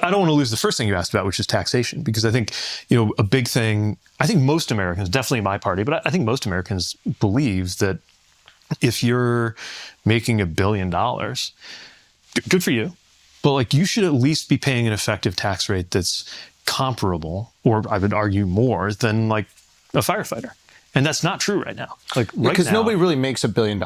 But I don't want to lose the first thing you asked about, which is taxation, because I think, a big thing, I think most Americans, definitely my party, but I think most Americans believe that if you're making $1 billion, good for you, but like you should at least be paying an effective tax rate that's comparable, or I would argue more than like a firefighter. And that's not true right now. Because nobody really makes $1 billion.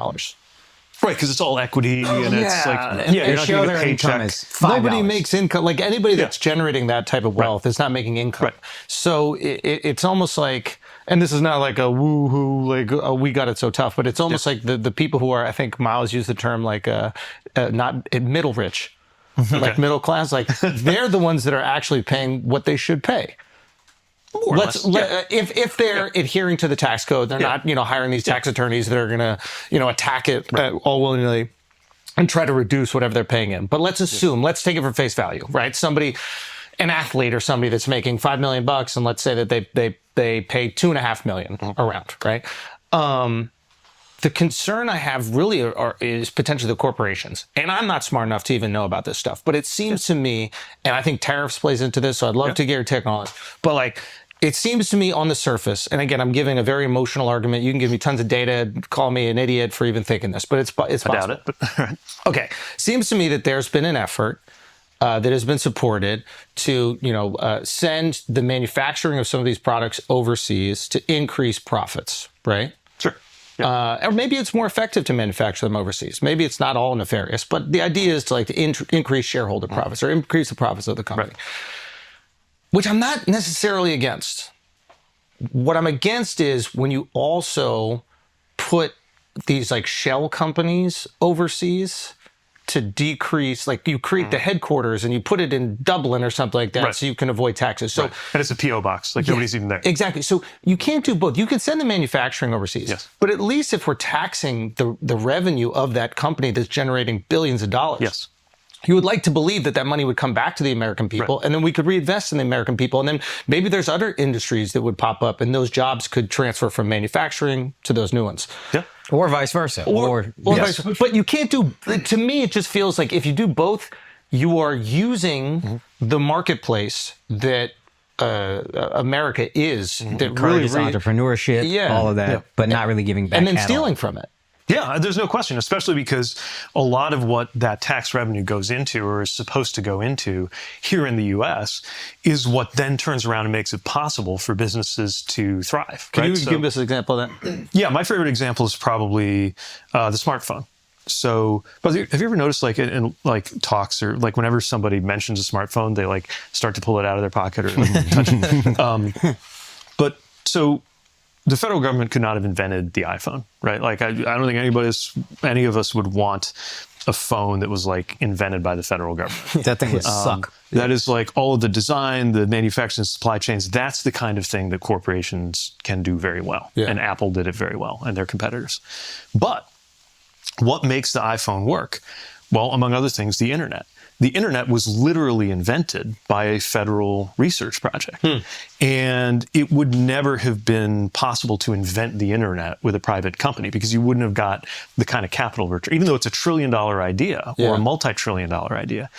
Right, because it's all equity, and it's like, you're not getting a paycheck. Nobody makes income. Like anybody that's generating that type of wealth is not making income. Right. So it's almost like, and this is not like a woo-hoo, like, oh, we got it so tough, but it's almost like the people who are, I think Miles used the term like not middle rich, like middle class, like they're the ones that are actually paying what they should pay. If they're adhering to the tax code, they're not, hiring these tax attorneys that are going to, attack it all willingly and try to reduce whatever they're paying in. But let's assume, let's take it for face value, right? Somebody, an athlete or somebody that's making $5 million, and let's say that they pay $2.5 million around, right? The concern I have really is potentially the corporations. And I'm not smart enough to even know about this stuff, but it seems to me, and I think tariffs plays into this, so I'd love to get your take on it, but like, it seems to me on the surface, and again, I'm giving a very emotional argument. You can give me tons of data, call me an idiot for even thinking this, but it's possible. I doubt it. But okay, seems to me that there's been an effort that has been supported to, send the manufacturing of some of these products overseas to increase profits, right? Sure. Or maybe it's more effective to manufacture them overseas. Maybe it's not all nefarious, but the idea is to increase shareholder profits or increase the profits of the company. Right. Which I'm not necessarily against. What I'm against is when you also put these like shell companies overseas to decrease, like you create the headquarters and you put it in Dublin or something like that so you can avoid taxes. So, and it's a P.O. box, like nobody's even there. Exactly. So you can't do both. You can send the manufacturing overseas, but at least if we're taxing the revenue of that company that's generating billions of dollars, you would like to believe that money would come back to the American people, and then we could reinvest in the American people, and then maybe there's other industries that would pop up, and those jobs could transfer from manufacturing to those new ones. Yeah. Or vice versa. Or vice versa. But you can't do, to me, it just feels like if you do both, you are using the marketplace that America is. That encourages entrepreneurship, all of that, but not really giving back. And then stealing from it. Yeah, there's no question, especially because a lot of what that tax revenue goes into or is supposed to go into here in the U.S. is what then turns around and makes it possible for businesses to thrive. Can you give us an example of that? Yeah, my favorite example is probably the smartphone. So, but have you ever noticed like in like talks or like whenever somebody mentions a smartphone, they like start to pull it out of their pocket or like, touch it. But so the federal government could not have invented the iPhone, right? Like I don't think any of us would want a phone that was like invented by the federal government. That thing would suck. That is like all of the design, the manufacturing, supply chains. That's the kind of thing that corporations can do very well. Yeah. And Apple did it very well and their competitors. But what makes the iPhone work? Well, among other things, the internet. The internet was literally invented by a federal research project. And it would never have been possible to invent the internet with a private company because you wouldn't have got the kind of capital return, even though it's $1 trillion idea or a multi-trillion dollar idea.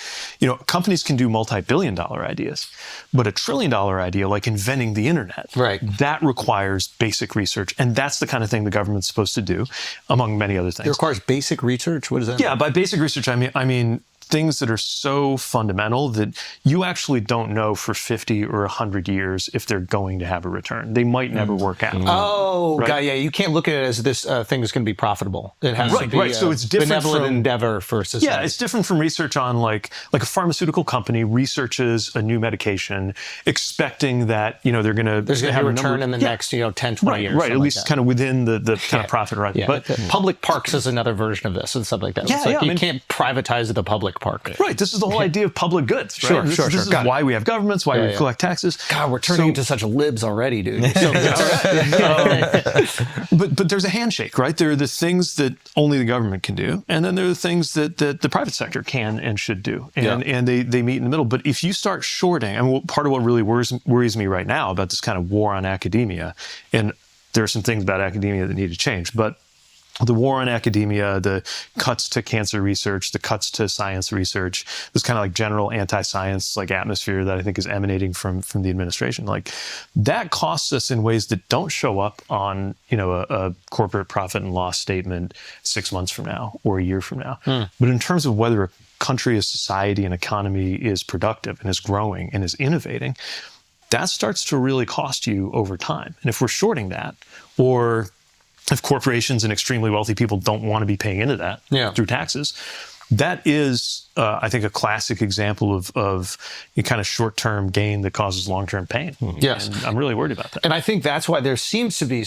Companies can do multi-billion dollar ideas, but $1 trillion idea, like inventing the internet, that requires basic research. And that's the kind of thing the government's supposed to do, among many other things. It requires basic research? What does that mean? Yeah, by basic research, I mean things that are so fundamental that you actually don't know for 50 or 100 years if they're going to have a return. They might never work out. Oh, right? Yeah. You can't look at it as this thing is going to be profitable. It has to be so it's different benevolent endeavor for society. Yeah, it's different from research on like a pharmaceutical company researches a new medication expecting that, they're going to... There's going to be a return in the next, 10, 20 years. Right, at least kind of within the kind of profit horizon. Yeah. But public parks is another version of this and stuff like that. You can't privatize the public park. Right. This is the whole idea of public goods. Right? This is why we have governments, why we collect taxes. God, we're turning into such libs already, dude. But there's a handshake, right? There are the things that only the government can do, and then there are the things that the private sector can and should do, and they meet in the middle. But if you start shorting, part of what really worries me right now about this kind of war on academia, and there are some things about academia that need to change, but the war on academia, the cuts to cancer research, the cuts to science research, this kind of like general anti-science like atmosphere that I think is emanating from the administration, like that costs us in ways that don't show up on, you know, a corporate profit and loss statement 6 months from now or a year from now. But in terms of whether a country, a society, an economy is productive and is growing and is innovating, that starts to really cost you over time. And if we're shorting that, or if corporations and extremely wealthy people don't want to be paying into that through taxes, that is, I think, a classic example of a kind of short-term gain that causes long-term pain. Yes. And I'm really worried about that. And I think that's why there seems to be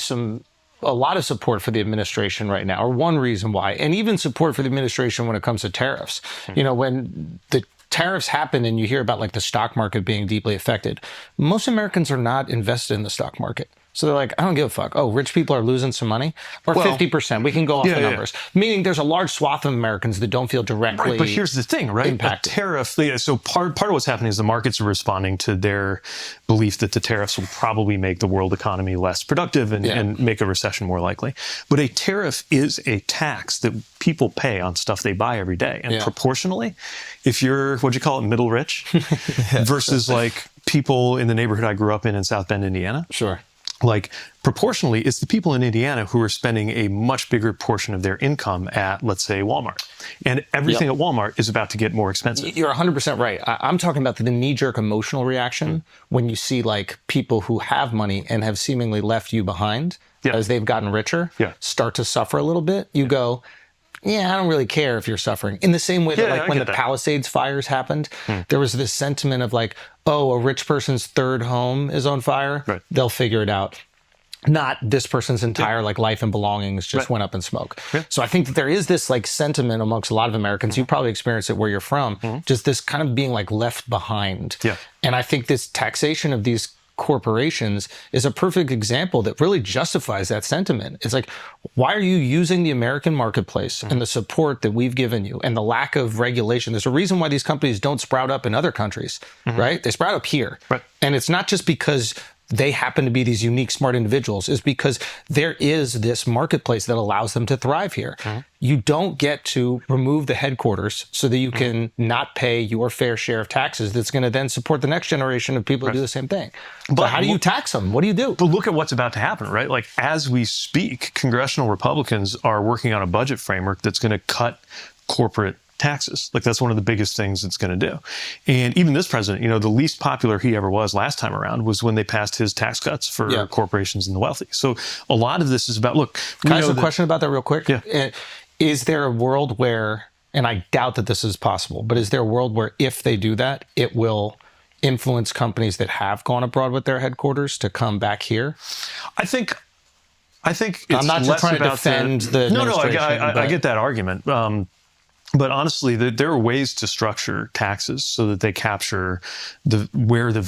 a lot of support for the administration right now, or one reason why, and even support for the administration when it comes to tariffs. You know, when the tariffs happen and you hear about like the stock market being deeply affected, most Americans are not invested in the stock market. So they're like, I don't give a fuck. Oh, rich people are losing some money? Or 50%. We can go off the numbers. Meaning there's a large swath of Americans that don't feel directly But here's the thing, right? impacted. A tariff, so part of what's happening is the markets are responding to their belief that the tariffs will probably make the world economy less productive and make a recession more likely. But a tariff is a tax that people pay on stuff they buy every day. And proportionally, if you're, what'd you call it, middle rich, versus like people in the neighborhood I grew up in South Bend, Indiana. Sure. Like proportionally, it's the people in Indiana who are spending a much bigger portion of their income at, let's say, Walmart. And everything at Walmart is about to get more expensive. You're 100% right. I'm talking about the knee-jerk emotional reaction when you see like people who have money and have seemingly left you behind as they've gotten richer start to suffer a little bit. You go, yeah, I don't really care if you're suffering. In the same way that like when the Palisades fires happened, there was this sentiment of like, oh, a rich person's third home is on fire. Right. They'll figure it out. Not this person's entire like life and belongings just went up in smoke. So I think that there is this like sentiment amongst a lot of Americans. You probably experience it where you're from, just this kind of being like left behind. And I think this taxation of these corporations is a perfect example that really justifies that sentiment. It's like, why are you using the American marketplace and the support that we've given you and the lack of regulation? There's a reason why these companies don't sprout up in other countries, right? They sprout up here. And it's not just because they happen to be these unique, smart individuals, is because there is this marketplace that allows them to thrive here. You don't get to remove the headquarters so that you can not pay your fair share of taxes that's going to then support the next generation of people who do the same thing. But how do you tax them? What do you do? But look at what's about to happen, right? Like as we speak, congressional Republicans are working on a budget framework that's going to cut corporate taxes. Like that's one of the biggest things it's going to do. And even this president, you know, the least popular he ever was last time around was when they passed his tax cuts for corporations and the wealthy. So a lot of this is about, look. Can I ask a question about that real quick? Is there a world where, and I doubt that this is possible, but is there a world where if they do that, it will influence companies that have gone abroad with their headquarters to come back here? I think it's I'm not just less trying to about defend the administration. I get that argument. But honestly, there are ways to structure taxes so that they capture where the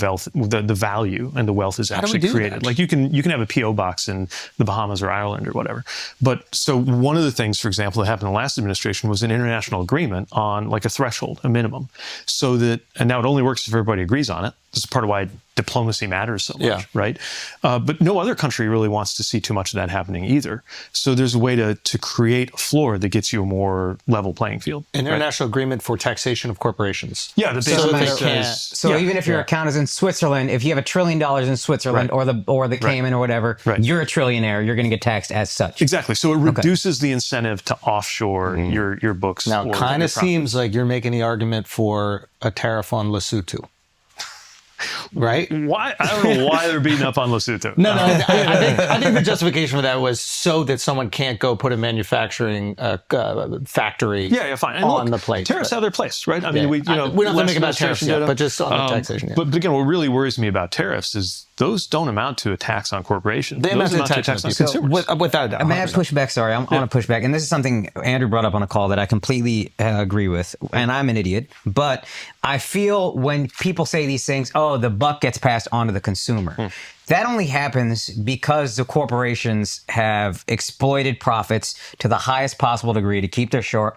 value and the wealth is actually created. Like you can have a PO box in the Bahamas or Ireland or whatever. But so one of the things, for example, that happened in the last administration was an international agreement on like a threshold, a minimum, so that, and now it only works if everybody agrees on it. This is part of why diplomacy matters so much, right? But no other country really wants to see too much of that happening either. So there's a way to create a floor that gets you a more level playing field. An international agreement for taxation of corporations. Yeah, so even if your account is in Switzerland, if you have $1 trillion in Switzerland or the Cayman or whatever, you're a trillionaire. You're going to get taxed as such. Exactly. So it reduces the incentive to offshore your books. Now, it kind of seems like you're making the argument for a tariff on Lesotho. Right? Why? I don't know why they're beating up on Lesotho. No, I think the justification for that was so that someone can't go put a manufacturing factory fine. on the plate. Tariffs have their place, right? I mean, we don't have to make about tariffs yet, but just on the taxation. But again, what really worries me about tariffs is those don't amount to a tax on corporations. They amount to a tax on consumers. Without a doubt. I may have pushback. Sorry, I'm on a pushback. And this is something Andrew brought up on a call that I completely agree with. And I'm an idiot. But I feel when people say these things, oh, the buck gets passed on to the consumer. that only happens because the corporations have exploited profits to the highest possible degree to keep their share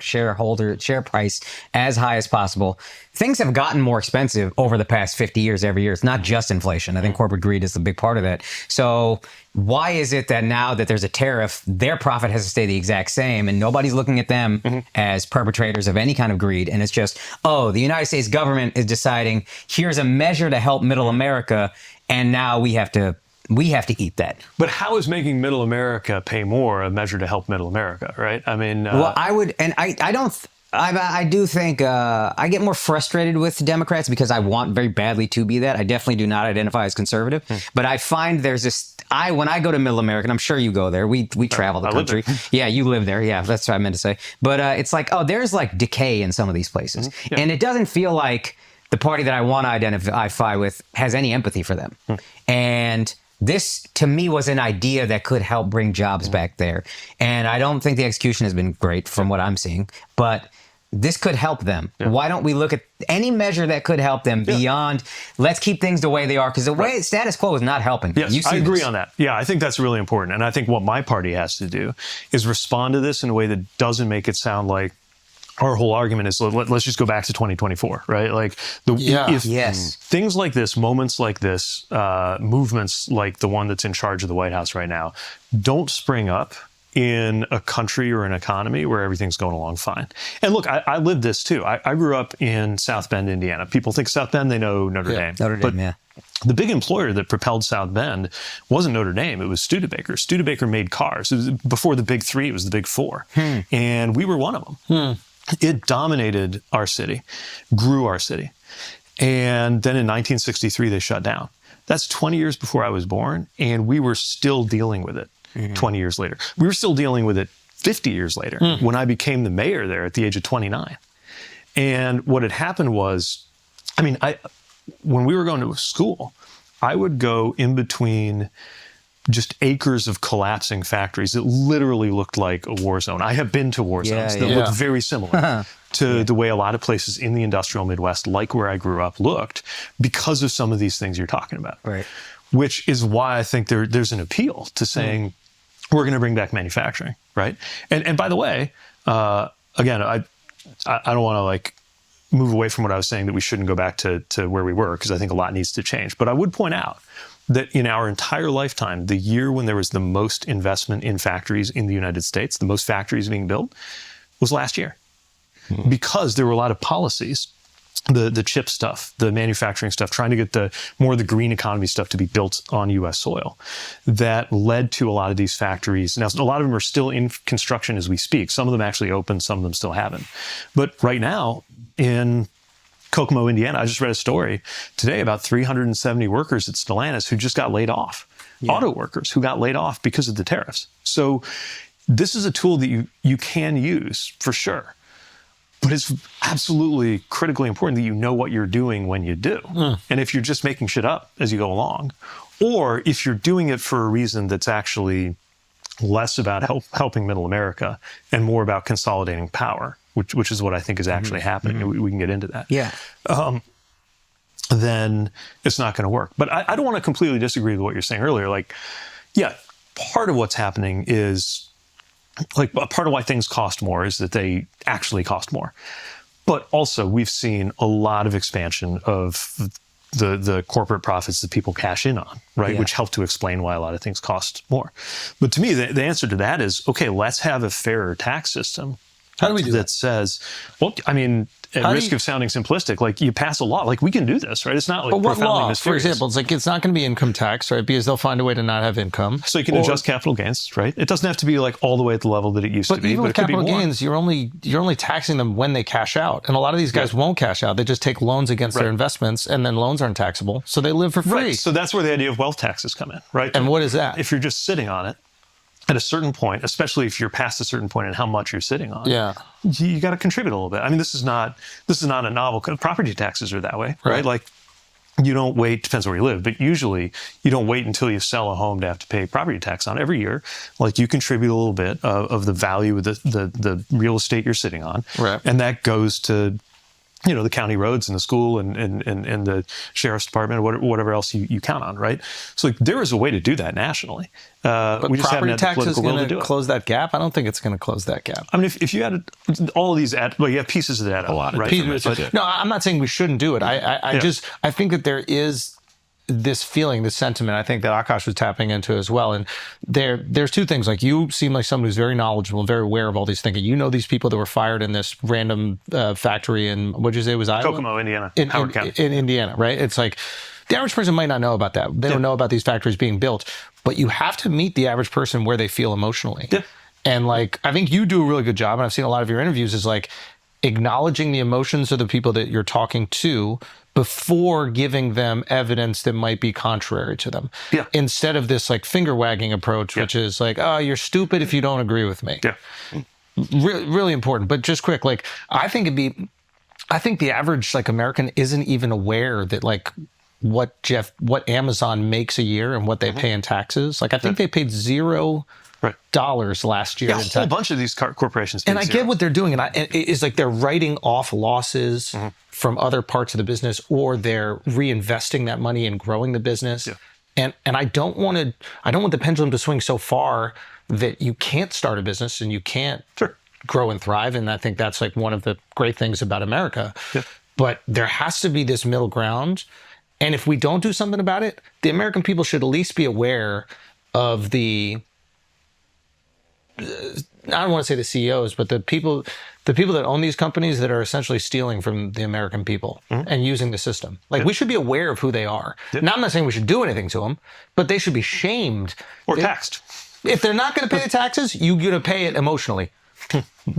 price as high as possible. Things have gotten more expensive over the past 50 years every year. It's not just inflation. I think corporate greed is the big part of that. So why is it that now that there's a tariff, their profit has to stay the exact same and nobody's looking at them as perpetrators of any kind of greed? And it's just, oh, the United States government is deciding here's a measure to help middle America, and now we have to eat that. But how is making middle America pay more a measure to help middle America, right? I mean, well, I would, and I do think I get more frustrated with Democrats because I want very badly to be that. I definitely do not identify as conservative, but I find there's this. When I go to Middle America, and I'm sure you go there. We travel the country. Yeah, you live there. Yeah, that's what I meant to say. But it's like, oh, there's like decay in some of these places, and it doesn't feel like the party that I want to identify with has any empathy for them. And this, to me, was an idea that could help bring jobs back there. And I don't think the execution has been great from what I'm seeing, but this could help them. Why don't we look at any measure that could help them beyond, let's keep things the way they are? Because the way status quo is not helping. Yes, I agree on that. Yeah, I think that's really important. And I think what my party has to do is respond to this in a way that doesn't make it sound like our whole argument is, let's just go back to 2024, right? Like, things like this, moments like this, movements like the one that's in charge of the White House right now, don't spring up in a country or an economy where everything's going along fine. And look, I lived this too. I grew up in South Bend, Indiana. People think South Bend, they know Notre Dame. Notre Dame, the big employer that propelled South Bend wasn't Notre Dame, it was Studebaker. Studebaker made cars. It was before the big three, it was the big four. And we were one of them. It dominated our city, grew our city. And then in 1963, they shut down. That's 20 years before I was born, and we were still dealing with it 20 years later. We were still dealing with it 50 years later when I became the mayor there at the age of 29. And what had happened was, I mean, when we were going to school, I would go in between just acres of collapsing factories. It literally looked like a war zone. I have been to war zones that looked very similar to the way a lot of places in the industrial Midwest, like where I grew up, looked because of some of these things you're talking about. Right. Which is why I think there's an appeal to saying, we're going to bring back manufacturing, right? And by the way, again, I don't want to like move away from what I was saying that we shouldn't go back to where we were, because I think a lot needs to change. But I would point out that in our entire lifetime, the year when there was the most investment in factories in the United States, the most factories being built, was last year. Because there were a lot of policies, the chip stuff, the manufacturing stuff, trying to get more of the green economy stuff to be built on U.S. soil, that led to a lot of these factories. Now, a lot of them are still in construction as we speak. Some of them actually opened, some of them still haven't. But right now, in Kokomo, Indiana, I just read a story today about 370 workers at Stellantis who just got laid off. Auto workers who got laid off because of the tariffs. So this is a tool that you can use for sure. But it's absolutely critically important that you know what you're doing when you do. And if you're just making shit up as you go along, or if you're doing it for a reason that's actually less about helping middle America and more about consolidating power, which is what I think is actually happening. And we can get into that. Then it's not going to work. But I don't want to completely disagree with what you're saying earlier. Like, part of what's happening is, like, part of why things cost more is that they actually cost more. But also, we've seen a lot of expansion of the corporate profits that people cash in on, right? Which help to explain why a lot of things cost more. But to me, the answer to that is, okay, let's have a fairer tax system. How do we do that? Says, well, I mean, at risk of sounding simplistic, like, you pass a law, like, we can do this, right? It's not like profoundly mysterious. For example, it's like, it's not going to be income tax, right? Because they'll find a way to not have income. So you can adjust capital gains, right? It doesn't have to be like all the way at the level that it used to be. But even with capital gains, you're only taxing them when they cash out. And a lot of these guys won't cash out. They just take loans against their investments, and then loans aren't taxable. So they live for free. Right. So that's where the idea of wealth taxes come in, right? And what is that? If you're just sitting on it, at a certain point, especially if you're past a certain point in how much you're sitting on, you got to contribute a little bit. I mean, this is not a novel. Property taxes are that way, right? Like, you don't wait, depends where you live, but usually you don't wait until you sell a home to have to pay property tax on every year. Like, you contribute a little bit of the value of the real estate you're sitting on, and that goes to the county roads and the school and the sheriff's department or whatever else you count on, right? So there is a way to do that nationally. But we just haven't property had the tax is political will going to to do it. close that gap? I don't think it's going to close that gap. I mean, if you added all of these, you have pieces of that, A lot of right? pieces. No, I'm not saying we shouldn't do it. I think that there is this feeling, this sentiment, I think that Akash was tapping into as well. And there's two things. Like, you seem like somebody who's very knowledgeable and very aware of all these things. You know these people that were fired in this random factory in, what'd you say it was, Iowa? Kokomo, Indiana. Howard County. In Indiana, right? It's like, the average person might not know about that. They don't know about these factories being built. But you have to meet the average person where they feel emotionally. Yeah. And like, I think you do a really good job, and I've seen a lot of your interviews, is like acknowledging the emotions of the people that you're talking to before giving them evidence that might be contrary to them. Yeah. Instead of this like finger wagging approach, which is like, oh, you're stupid if you don't agree with me. Yeah. Really important. But just quick, like, I think the average like American isn't even aware that like what Amazon makes a year and what they pay in taxes. Like, I think they paid $0 last year. Yeah, a whole bunch of these corporations. And I get what they're doing, and it's like they're writing off losses from other parts of the business, or they're reinvesting that money and growing the business. Yeah. And I don't want the pendulum to swing so far that you can't start a business and you can't grow and thrive. And I think that's like one of the great things about America. Yeah. But there has to be this middle ground. And if we don't do something about it, the American people should at least be aware of the, I don't want to say the CEOs, but the people that own these companies that are essentially stealing from the American people and using the system. Like, we should be aware of who they are. Now, I'm not saying we should do anything to them, but they should be shamed. Or taxed. If they're not going to pay the taxes, you're going to pay it emotionally.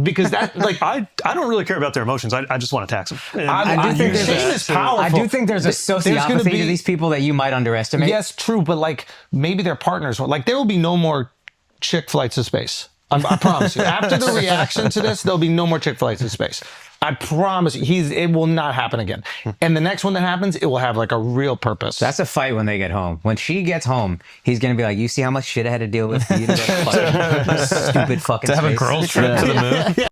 Because that, like, I don't really care about their emotions. I just want to tax them. I do think shame is powerful. I do think there's a sociopathy to these people that you might underestimate. Yes, true, but like, maybe their partners won't. Like, there will be no more chick flights to space. I promise you. After the reaction to this, there'll be no more chick flights to space. I promise you. It will not happen again. And the next one that happens, it will have like a real purpose. That's a fight when they get home. When she gets home, he's going to be like, you see how much shit I had to deal with for you to go to stupid fucking To have a space? girls trip to the moon.